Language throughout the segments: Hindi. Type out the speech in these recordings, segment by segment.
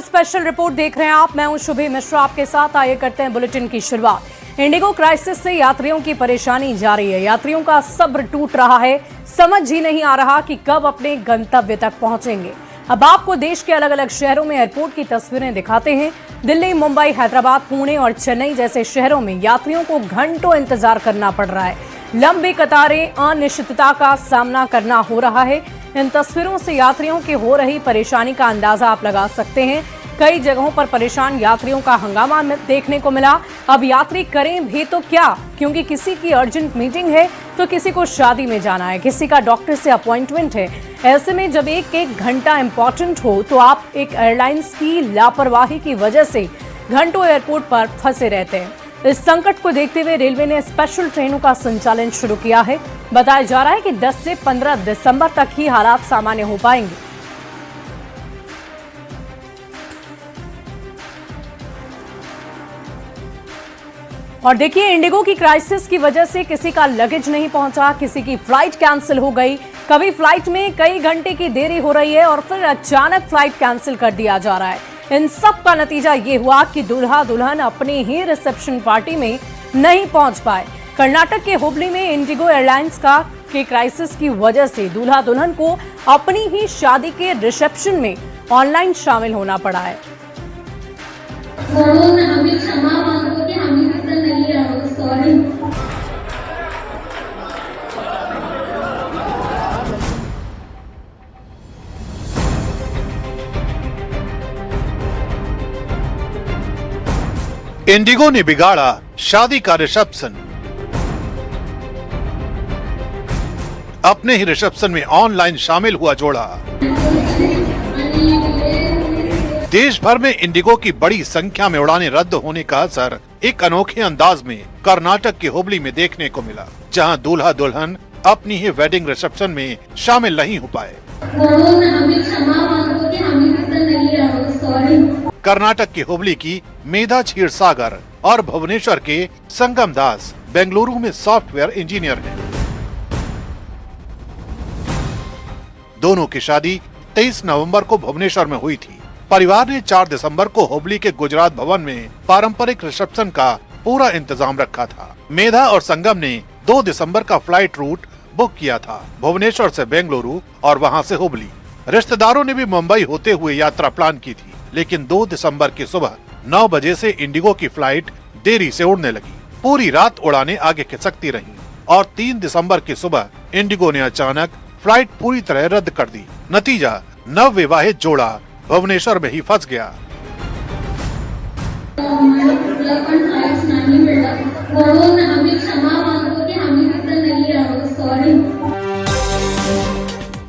स्पेशल रिपोर्ट देख रहे हैं आप। मैं हूं शुभी मिश्रा आपके साथ। आइए करते हैं बुलेटिन की शुरुआत। इंडिगो क्राइसिस से यात्रियों की परेशानी जारी है। यात्रियों का सब्र टूट रहा है। समझ ही नहीं आ रहा कि कब अपने गंतव्य तक पहुंचेंगे। अब आपको देश के अलग अलग शहरों में एयरपोर्ट की तस्वीरें दिखाते हैं। दिल्ली, मुंबई, हैदराबाद, पुणे और चेन्नई जैसे शहरों में यात्रियों को घंटों इंतजार करना पड़ रहा है। लंबी कतारें, अनिश्चितता का सामना करना हो रहा है। इन तस्वीरों से यात्रियों की हो रही परेशानी का अंदाजा आप लगा सकते हैं। कई जगहों पर परेशान यात्रियों का हंगामा देखने को मिला। अब यात्री करें भी तो क्या, क्योंकि किसी की अर्जेंट मीटिंग है तो किसी को शादी में जाना है, किसी का डॉक्टर से अपॉइंटमेंट है। ऐसे में जब एक एक घंटा इंपॉर्टेंट हो तो आप एक एयरलाइंस की लापरवाही की वजह से घंटों एयरपोर्ट पर फंसे रहते हैं। इस संकट को देखते हुए रेलवे ने स्पेशल ट्रेनों का संचालन शुरू किया है। बताया जा रहा है कि 10 से 15 दिसंबर तक ही हालात सामान्य हो पाएंगे। और देखिए, इंडिगो की क्राइसिस की वजह से किसी का लगेज नहीं पहुंचा, किसी की फ्लाइट कैंसिल हो गई। कभी फ्लाइट में कई घंटे की देरी हो रही है और फिर अचानक फ्लाइट कैंसिल कर दिया जा रहा है। इन सब का नतीजा ये हुआ कि दूल्हा दुल्हन अपनी ही रिसेप्शन पार्टी में नहीं पहुंच पाए। कर्नाटक के हुबली में इंडिगो एयरलाइंस के क्राइसिस की वजह से दूल्हा दुल्हन को अपनी ही शादी के रिसेप्शन में ऑनलाइन शामिल होना पड़ा है। इंडिगो ने बिगाड़ा शादी का रिसेप्शन। अपने ही रिसेप्शन में ऑनलाइन शामिल हुआ जोड़ा। देश भर में इंडिगो की बड़ी संख्या में उड़ानें रद्द होने का असर एक अनोखे अंदाज में कर्नाटक के हुबली में देखने को मिला, जहां दूल्हा दुल्हन अपनी ही वेडिंग रिसेप्शन में शामिल नहीं हो पाए। कर्नाटक के हुबली की मेधा क्षीरसागर और भुवनेश्वर के संगम दास बेंगलुरु में सॉफ्टवेयर इंजीनियर हैं। दोनों की शादी 23 नवंबर को भुवनेश्वर में हुई थी। परिवार ने 4 दिसंबर को हुबली के गुजरात भवन में पारंपरिक रिसेप्शन का पूरा इंतजाम रखा था। मेधा और संगम ने 2 दिसंबर का फ्लाइट रूट बुक किया था, भुवनेश्वर से बेंगलुरु और वहां से हुबली। रिश्तेदारों ने भी मुंबई होते हुए यात्रा प्लान की थी, लेकिन 2 दिसंबर की सुबह 9 बजे से इंडिगो की फ्लाइट देरी से उड़ने लगी। पूरी रात उड़ानें आगे खिसकती रहीं और 3 दिसंबर की सुबह इंडिगो ने अचानक फ्लाइट पूरी तरह रद्द कर दी। नतीजा, नव विवाहित जोड़ा भुवनेश्वर में ही फंस गया।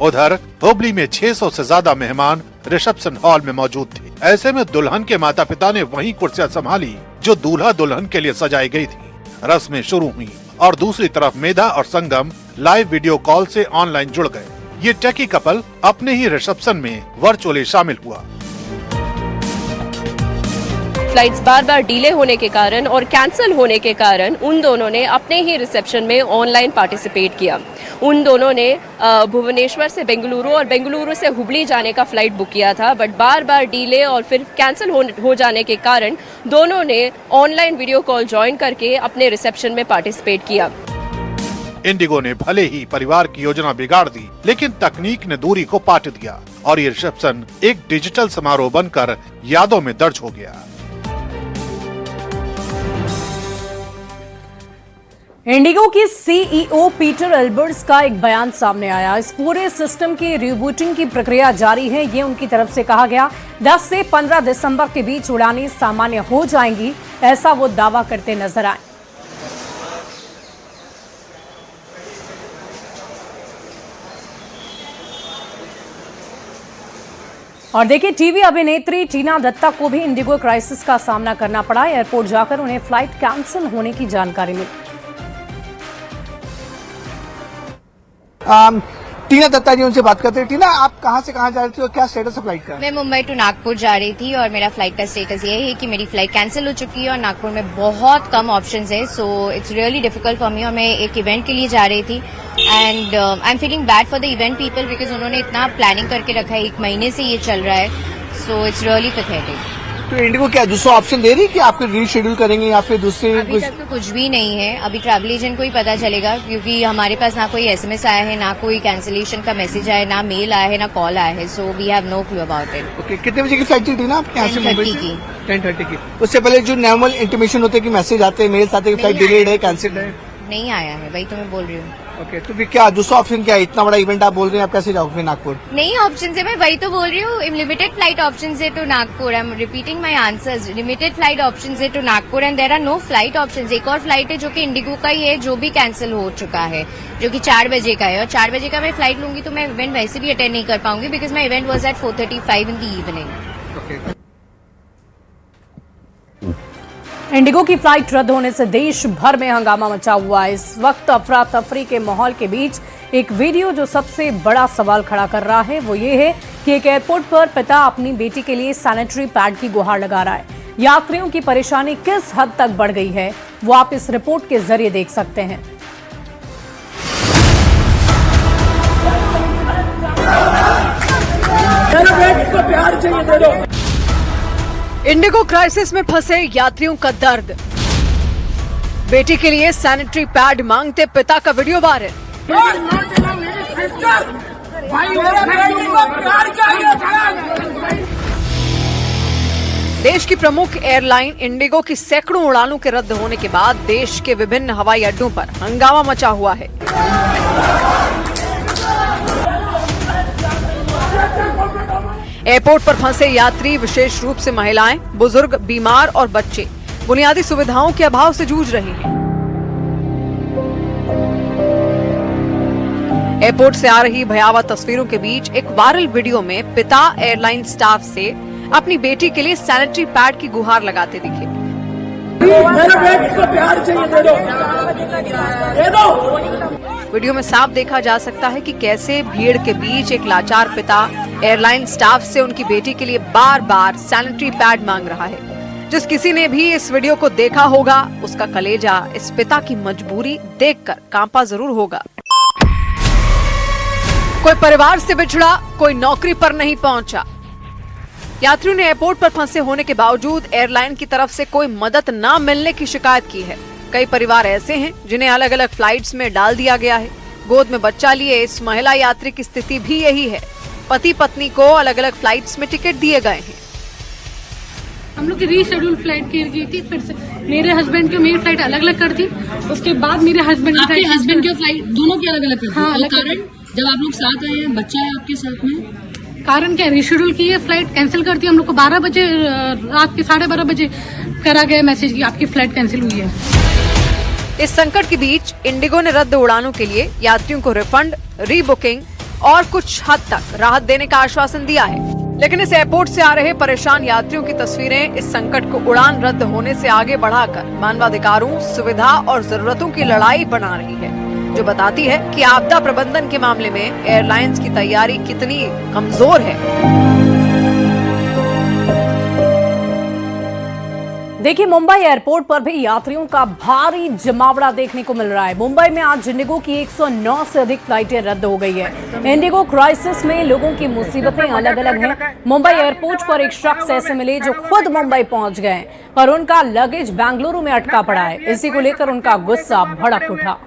उधर हुबली में 600 से ज्यादा मेहमान रिसेप्शन हॉल में मौजूद थे। ऐसे में दुल्हन के माता पिता ने वही कुर्सियां संभाली जो दूल्हा दुल्हन के लिए सजाई गई थी। रस्में शुरू हुई और दूसरी तरफ मेधा और संगम लाइव वीडियो कॉल से ऑनलाइन जुड़ गए। ये टेकी कपल अपने ही रिसेप्शन में वर्चुअली शामिल हुआ। फ्लाइट्स बार बार डिले होने के कारण और कैंसिल होने के कारण उन दोनों ने अपने ही रिसेप्शन में ऑनलाइन पार्टिसिपेट किया। उन दोनों ने भुवनेश्वर से बेंगलुरु और बेंगलुरु से हुबली जाने का फ्लाइट बुक किया था, बट बार बार डिले और फिर कैंसिल हो जाने के कारण दोनों ने ऑनलाइन वीडियो कॉल ज्वाइन करके अपने रिसेप्शन में पार्टिसिपेट किया। इंडिगो ने भले ही परिवार की योजना बिगाड़ दी, लेकिन तकनीक ने दूरी को पाट दिया और ये रिसेप्शन एक डिजिटल समारोह बनकर यादों में दर्ज हो गया। इंडिगो की सीईओ पीटर एल्बर्ट्स का एक बयान सामने आया। इस पूरे सिस्टम की रीबूटिंग की प्रक्रिया जारी है, ये उनकी तरफ से कहा गया। 10 से 15 दिसंबर के बीच उड़ानें सामान्य हो जाएंगी, ऐसा वो दावा करते नजर आए। और देखिए, टीवी अभिनेत्री टीना दत्ता को भी इंडिगो क्राइसिस का सामना करना पड़ा। एयरपोर्ट जाकर उन्हें फ्लाइट कैंसिल होने की जानकारी मिली। टीना दत्ता जी उनसे बात करते हैं। टीना, आप कहां से कहां जा रही थी और क्या स्टेटस है फ्लाइट का? मैं मुंबई टू नागपुर जा रही थी और मेरा फ्लाइट का स्टेटस ये है कि मेरी फ्लाइट कैंसिल हो चुकी है और नागपुर में बहुत कम ऑप्शंस है, so it's really difficult for me. और मैं एक इवेंट के लिए जा रही थी and I am feeling bad for the event people because उन्होंने इतना प्लानिंग करके रखा है, 1 महीने से ये चल रहा है। So it's really pathetic. तो इंडिगो क्या दूसरा ऑप्शन दे रही है कि आपको रीशेड्यूल करेंगे या फिर दूसरे अभी कुछ? तक तो कुछ भी नहीं है, अभी ट्रैवल एजेंट को ही पता चलेगा, क्योंकि हमारे पास ना कोई एसएमएस आया है, ना कोई कैंसिलेशन का मैसेज आया है, ना मेल आया है, ना कॉल आया है, so we have no clue about it. Okay, कितने बजे की फ्लाइट थी ना आपके यहाँ से? 10:30 मुंबई से? की। 10:30 की। उससे पहले जो नॉर्मल इंटीमेशन होते हैं कि मैसेज आते हैं, मेल्स आते हैं कि फ्लाइट नहीं डिलेड आया है, कैंसिल है? नहीं आया है, वही तो मैं बोल रही हूँ। ओके, तो फिर क्या दूसरा ऑप्शन क्या है? इतना बड़ा इवेंट आप बोल रहे हैं, आप कैसे जाओगे नागपुर? नहीं ऑप्शन है, मैं वही तो बोल रही हूँ। लिमिटेड फ्लाइट ऑप्शन है to Nagpur, I am repeating my answers. Limited flight option है to Nagpur and there are no flight option. एक और फ्लाइट है जो कि इंडिगो का ही है, जो भी कैंसिल हो चुका है, जो कि 4 बजे का है, और 4 बजे का मैं फ्लाइट लूंगी तो मैं इवेंट वैसे भी अटेंड नहीं कर पाऊंगी, because my event was at 4:35 in the evening. Okay, Indigo की फ्लाइट रद्द होने से देश भर में हंगामा मचा हुआ है। इस वक्त अफरा तफरी के माहौल के बीच एक वीडियो जो सबसे बड़ा सवाल खड़ा कर रहा है वो ये है कि एक एयरपोर्ट पर पिता अपनी बेटी के लिए सैनिटरी पैड की गुहार लगा रहा है। यात्रियों की परेशानी किस हद तक बढ़ गई है वो आप इस रिपोर्ट के जरिए देख सकते हैं। इंडिगो क्राइसिस में फंसे यात्रियों का दर्द, बेटी के लिए सैनिटरी पैड मांगते पिता का वीडियो वायरल। देश की प्रमुख एयरलाइन इंडिगो की सैकड़ों उड़ानों के रद्द होने के बाद देश के विभिन्न हवाई अड्डों पर हंगामा मचा हुआ है। एयरपोर्ट पर फंसे यात्री, विशेष रूप से महिलाएं, बुजुर्ग, बीमार और बच्चे बुनियादी सुविधाओं के अभाव से जूझ रहे हैं। एयरपोर्ट से आ रही भयावह तस्वीरों के बीच एक वायरल वीडियो में पिता एयरलाइन स्टाफ से अपनी बेटी के लिए सैनिटरी पैड की गुहार लगाते दिखे। मेरे बेटी को प्यार चाहिए, दे दो। वीडियो में साफ देखा जा सकता है कि कैसे भीड़ के बीच एक लाचार पिता एयरलाइन स्टाफ से उनकी बेटी के लिए बार बार सैनिटरी पैड मांग रहा है। जिस किसी ने भी इस वीडियो को देखा होगा उसका कलेजा इस पिता की मजबूरी देखकर कांपा जरूर होगा। कोई परिवार से बिछड़ा, कोई नौकरी पर नहीं पहुंचा। यात्रियों ने एयरपोर्ट पर फंसे होने के बावजूद एयरलाइन की तरफ से कोई मदद न मिलने की शिकायत की है। कई परिवार ऐसे हैं जिन्हें अलग अलग फ्लाइट्स में डाल दिया गया है। गोद में बच्चा लिए इस महिला यात्री की स्थिति भी यही है। पति पत्नी को अलग अलग फ्लाइट्स में टिकट दिए गए हैं। हम लोग की रीशेड्यूल फ्लाइट की गई थी, फिर से मेरे हस्बैंड की मेरी फ्लाइट अलग अलग कर दी। उसके बाद मेरे हस्बैंड की फ्लाइट दोनों की अलग अलग कर दी। हाँ, अलग कारण जब आप लोग साथ आए हैं, बच्चा है आपके साथ में, कारण क्या, रीशेड्यूल की है, फ्लाइट कैंसिल कर दी। हम लोग को 12 बजे, रात के 12:30 बजे करा गया मैसेज कि आपकी फ्लाइट कैंसिल हुई है। इस संकट के बीच इंडिगो ने रद्द उड़ानों के लिए यात्रियों को रिफंड, रीबुकिंग और कुछ हद तक राहत देने का आश्वासन दिया है। लेकिन इस एयरपोर्ट से आ रहे परेशान यात्रियों की तस्वीरें इस संकट को उड़ान रद्द होने से आगे बढ़ाकर मानवाधिकारों, सुविधा और जरूरतों की लड़ाई बना रही है, जो बताती है कि आपदा प्रबंधन के मामले में एयरलाइंस की तैयारी कितनी कमजोर है। देखिए, मुंबई एयरपोर्ट पर भी यात्रियों का भारी जमावड़ा देखने को मिल रहा है। मुंबई में आज इंडिगो की 109 से अधिक फ्लाइटें रद्द हो गई है। इंडिगो क्राइसिस में लोगों की मुसीबतें अलग अलग हैं। मुंबई एयरपोर्ट पर एक शख्स ऐसे मिले जो खुद मुंबई पहुंच गए, पर उनका लगेज बेंगलुरु में अटका पड़ा है। इसी को लेकर उनका गुस्सा भड़क उठा।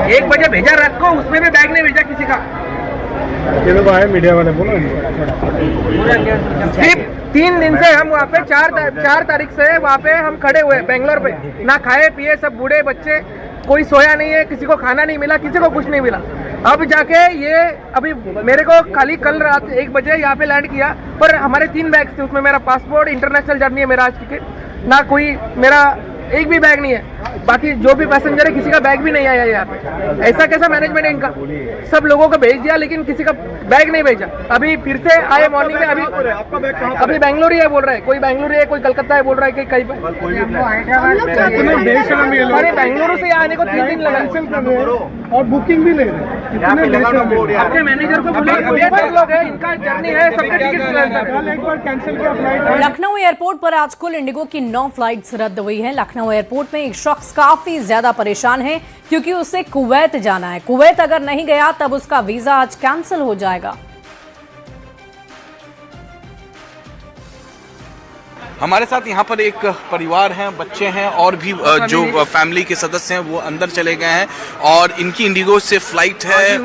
1 बजे भेजा रात को, उसमें भी बैग नहीं भेजा किसी का। ये लोग आए मीडिया वाले, बोलो। सिर्फ 3 दिन से हम वहाँ पे 4 तारीख से वहाँ पे हम खड़े हुए बेंगलोर पे, ना खाए पिए, सब बूढ़े बच्चे, कोई सोया नहीं है, किसी को खाना नहीं मिला, किसी को कुछ नहीं मिला। अब जाके ये अभी मेरे को खाली कल रात 1 बजे यहाँ पे लैंड किया, पर हमारे 3 बैग्स थे, उसमें मेरा पासपोर्ट, इंटरनेशनल जर्नी है मेरा आज टिकट, ना कोई मेरा एक भी बैग नहीं है। बाकी जो भी पैसेंजर है किसी का बैग भी नहीं आया यहाँ पे। ऐसा कैसा मैनेजमेंट है इनका? सब लोगों को भेज दिया लेकिन किसी का बैग नहीं भेजा। अभी फिर से आए मॉर्निंग में, अभी बेंगलुरु ही है बोल रहा है, कोई बेंगलुरु है, कोई कलकत्ता है बोल रहा है कि कहीं पर। अरे बेंगलुरु से आने को 3 दिन लगा और बुकिंग भी ले रहे। अपने मैनेजर को बोलिए, लोग है इनका जर्नी है, सबके टिकट कैंसिल किया फ्लाइट। लखनऊ एयरपोर्ट पर आज कुल इंडिगो की 9 फ्लाइट्स रद्द हुई है। लखनऊ एयरपोर्ट में एक शख्स शख्स काफी ज्यादा परेशान है क्योंकि उसे कुवैत जाना है। कुवैत अगर नहीं गया तब उसका वीजा आज कैंसिल हो जाएगा। हमारे साथ यहाँ पर एक परिवार है, बच्चे हैं और भी जो फैमिली के सदस्य हैं वो अंदर चले गए हैं और इनकी इंडिगो से फ्लाइट है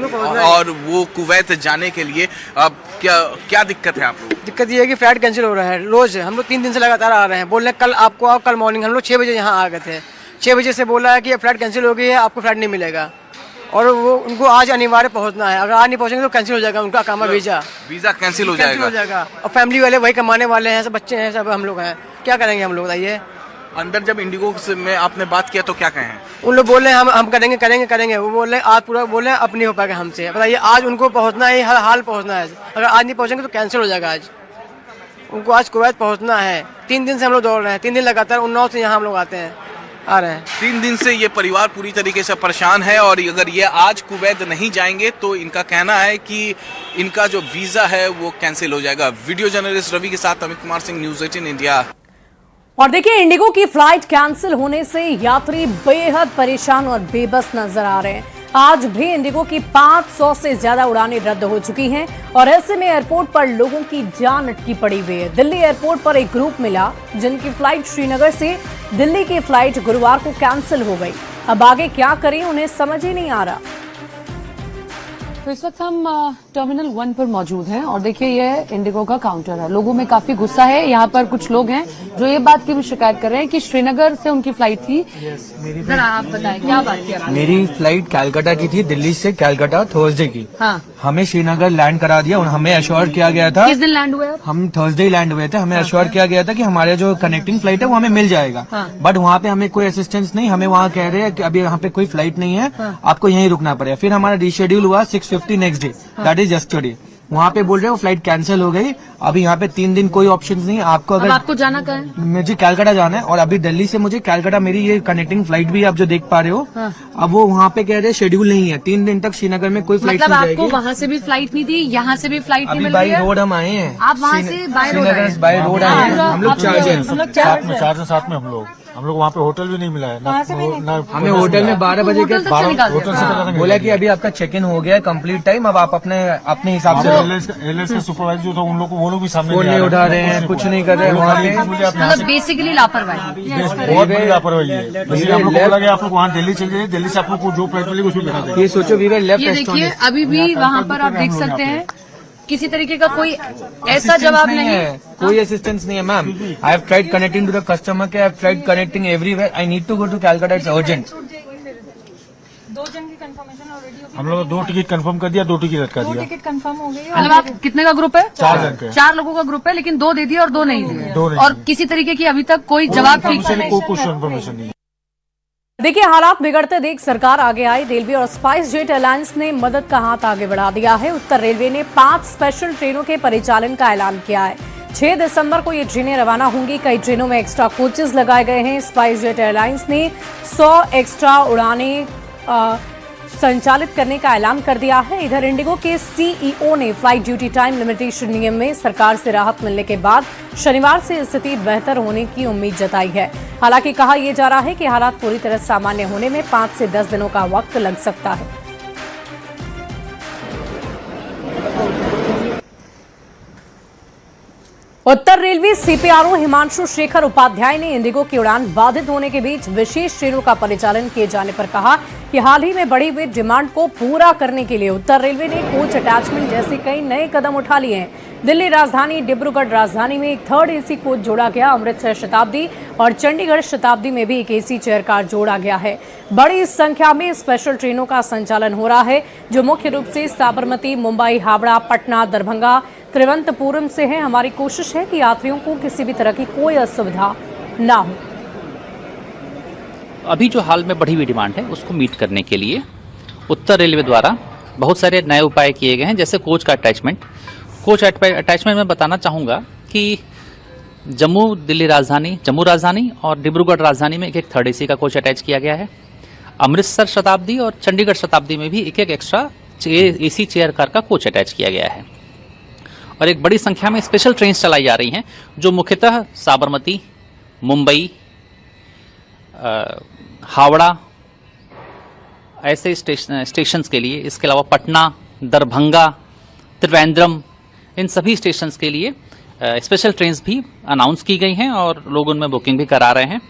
और वो कुवैत जाने के लिए। अब क्या दिक्कत है आपको? दिक्कत ये है कि फ्लाइट कैंसिल हो रहा है। रोज हम लोग 3 दिन से लगातार आ रहे हैं, बोल रहे हैं कल आपको आओ, कल मॉर्निंग। हम लोग 6 बजे यहाँ आ गए थे, 6 बजे से बोला है कि फ्लाइट कैंसिल हो गई है, आपको फ्लाइट नहीं मिलेगा और वो उनको आज अनिवार्य पहुंचना है। अगर आज नहीं पहुंचेंगे तो कैंसिल हो जाएगा उनका अकामा वीजा कैंसिल हो जाएगा। और फैमिली वाले वही कमाने वाले हैं, सब बच्चे हैं, सब हम लोग हैं, क्या करेंगे हम लोग बताइए। अंदर जब इंडिगो में आपने बात किया तो क्या कहें? उन लोग बोल रहे हैं हम करेंगे। वो बोल रहे हैं आज पूरा बोल रहे हैं अब नहीं हो पाएगा हमसे। बताइए आज उनको पहुंचना है, हर हाल पहुंचना है। अगर आज नहीं पहुंचेंगे तो कैंसिल हो जाएगा। आज उनको आज कुवैत पहुंचना है। 3 दिन से हम लोग दौड़ रहे हैं, 3 दिन लगातार उन्नाव से यहाँ हम लोग आ रहे हैं। 3 दिन से ये परिवार पूरी तरीके से परेशान है और अगर ये आज कुवैत नहीं जाएंगे तो इनका कहना है कि इनका जो वीजा है वो कैंसिल हो जाएगा। वीडियो जर्नलिस्ट रवि के साथ अमित कुमार सिंह, न्यूज़ 18 इंडिया। और देखिए, इंडिगो की फ्लाइट कैंसिल होने से यात्री बेहद परेशान और बेबस नजर आ रहे हैं। आज भी इंडिगो की 500 से ज्यादा उड़ानें रद्द हो चुकी हैं और ऐसे में एयरपोर्ट पर लोगों की जान अटकी पड़ी हुई है। दिल्ली एयरपोर्ट पर एक ग्रुप मिला जिनकी फ्लाइट श्रीनगर से दिल्ली की फ्लाइट गुरुवार को कैंसिल हो गई। अब आगे क्या करें उन्हें समझ ही नहीं आ रहा। तो इस वक्त हम टर्मिनल 1 पर मौजूद हैं और देखिए ये इंडिगो का काउंटर है। लोगों में काफी गुस्सा है। यहाँ पर कुछ लोग हैं जो ये बात की भी शिकायत कर रहे हैं कि श्रीनगर से उनकी फ्लाइट थी। जरा आप बताएं क्या बात किया? मेरी फ्लाइट कैलकाटा की थी, दिल्ली से कैलकाटा थर्सडे की। हाँ, हमें श्रीनगर लैंड करा दिया और हमें अश्योर किया गया था। किस दिन लैंड हुए? हम थर्सडे लैंड हुए थे। हमें अश्योर किया गया था कि हमारे जो कनेक्टिंग फ्लाइट है वो हमें मिल जाएगा। बट वहाँ पे हमें कोई असिस्टेंस नहीं। हमें वहाँ कह रहे हैं कि अभी यहाँ पे कोई फ्लाइट नहीं है, आपको यहीं रुकना पड़ेगा। फिर हमारा रिशेड्यूल हुआ 6:50 next day, that is yesterday. वहाँ पे बोल रहे हो फ्लाइट कैंसिल हो गई। अभी यहाँ पे 3 दिन कोई ऑप्शन नहीं है आपको। अगर आपको जाना कहाँ है? मुझे कैलकाटा जाना है और अभी दिल्ली से मुझे कैलकाटा, मेरी ये कनेक्टिंग फ्लाइट भी आप जो देख पा रहे हो। अब वो वहाँ पे कह रहे हैं शेड्यूल नहीं है, 3 दिन तक श्रीनगर में कोई फ्लाइट मतलब नहीं जाएगी। आपको वहाँ से भी फ्लाइट नहीं थी, यहाँ से भी फ्लाइट नहीं मिल बाई रही है? रोड हम आए हैं। आप वहाँ से बाय रोड आए? बाय रोड आए हैं। हम लोग 4 जन, साथ में हम लोग वहाँ पे होटल भी नहीं मिला है ना। हमें होटल में 12 बजे के होटल से बोला कि अभी आपका चेक इन हो गया है कंप्लीट टाइम, अब आप अपने हिसाब से। एलएस के सुपरवाइजर जो था उन लोग को, वो लोग भी सामने फोन नहीं उठा रहे हैं, कुछ नहीं कर रहे हैं वहाँ पे। मतलब बेसिकली लापरवाही, बहुत बड़ी लापरवाही है। इसलिए हम लोग को बोला कि आप लोग वहाँ दिल्ली चले जाइए, दिल्ली से आप लोग को जो फ्लाइट मिलेगी उसमें बैठा देंगे। ये सोचो वी वर लेफ्ट। ये देखिए अभी भी वहाँ पर आप देख सकते हैं किसी तरीके का कोई ऐसा जवाब नहीं है, कोई असिस्टेंस नहीं है ma'am. I have tried connecting to the customer care, I have tried connecting everywhere. I need to go to Calcutta, it's urgent. 2 जन की कंफर्मेशन ऑलरेडी हम लोग 2 टिकट कंफर्म कर दिया, 2 टिकट लटका दिया। टिकट कंफर्म हो गई। मतलब आप कितने का ग्रुप है? 4 जन का। 4 लोगों का ग्रुप है, लेकिन 2 दे दिए और 2 नहीं दिए। और किसी तरीके की अभी तक कोई जवाब ठीक से कुछ इन्फॉर्मेशन नहीं। देखिए, हालात बिगड़ते देख सरकार आगे आई। रेलवे और स्पाइस जेट एलायंस ने मदद का हाथ आगे बढ़ा दिया है। उत्तर रेलवे ने 5 स्पेशल ट्रेनों के परिचालन का ऐलान किया है। 6 दिसंबर को ये ट्रेनें रवाना होंगी। कई ट्रेनों में एक्स्ट्रा कोचेज लगाए गए हैं। स्पाइस जेट एयरलाइंस ने 100 एक्स्ट्रा उड़ानें संचालित करने का ऐलान कर दिया है। इधर इंडिगो के सीईओ ने फ्लाइट ड्यूटी टाइम लिमिटेशन नियम में सरकार से राहत मिलने के बाद शनिवार से स्थिति बेहतर होने की उम्मीद जताई है। हालांकि कहा यह जा रहा है कि हालात पूरी तरह सामान्य होने में 5 से 10 दिनों का वक्त लग सकता है। उत्तर रेलवे सीपीआरओ हिमांशु शेखर उपाध्याय ने इंडिगो की उड़ान बाधित होने के बीच विशेष ट्रेनों का परिचालन किए जाने पर कहा कि हाल ही में बढ़ी हुई डिमांड को पूरा करने के लिए उत्तर रेलवे ने कोच अटैचमेंट जैसे कई नए कदम उठा लिए हैं। दिल्ली राजधानी, डिब्रूगढ़ राजधानी में एक 3rd एसी कोच जोड़ा गया। अमृतसर शताब्दी और चंडीगढ़ शताब्दी में भी एक एसी चेयर कार जोड़ा गया है। बड़ी संख्या में स्पेशल ट्रेनों का संचालन हो रहा है जो मुख्य रूप से साबरमती, मुंबई, हावड़ा, पटना, दरभंगा, त्रिवेंद्रपुरम से है। हमारी कोशिश है कि यात्रियों को किसी भी तरह की कोई असुविधा ना हो। अभी जो हाल में बढ़ी हुई डिमांड है उसको मीट करने के लिए उत्तर रेलवे द्वारा बहुत सारे नए उपाय किए गए हैं, जैसे कोच का अटैचमेंट। कोच अटैचमेंट में बताना चाहूँगा कि जम्मू राजधानी और डिब्रूगढ़ राजधानी में एक 3rd एसी का कोच अटैच किया गया है। अमृतसर शताब्दी और चंडीगढ़ शताब्दी में भी एक एक्स्ट्रा एसी चेयर कार का कोच अटैच किया गया है। और एक बड़ी संख्या में स्पेशल ट्रेन चलाई जा रही हैं जो मुख्यतः साबरमती, मुंबई, हावड़ा ऐसे स्टेशंस के लिए, इसके अलावा पटना, दरभंगा, त्रिवेंद्रम, इन सभी स्टेशंस के लिए स्पेशल ट्रेन्स भी अनाउंस की गई हैं और लोग उनमें बुकिंग भी करा रहे हैं।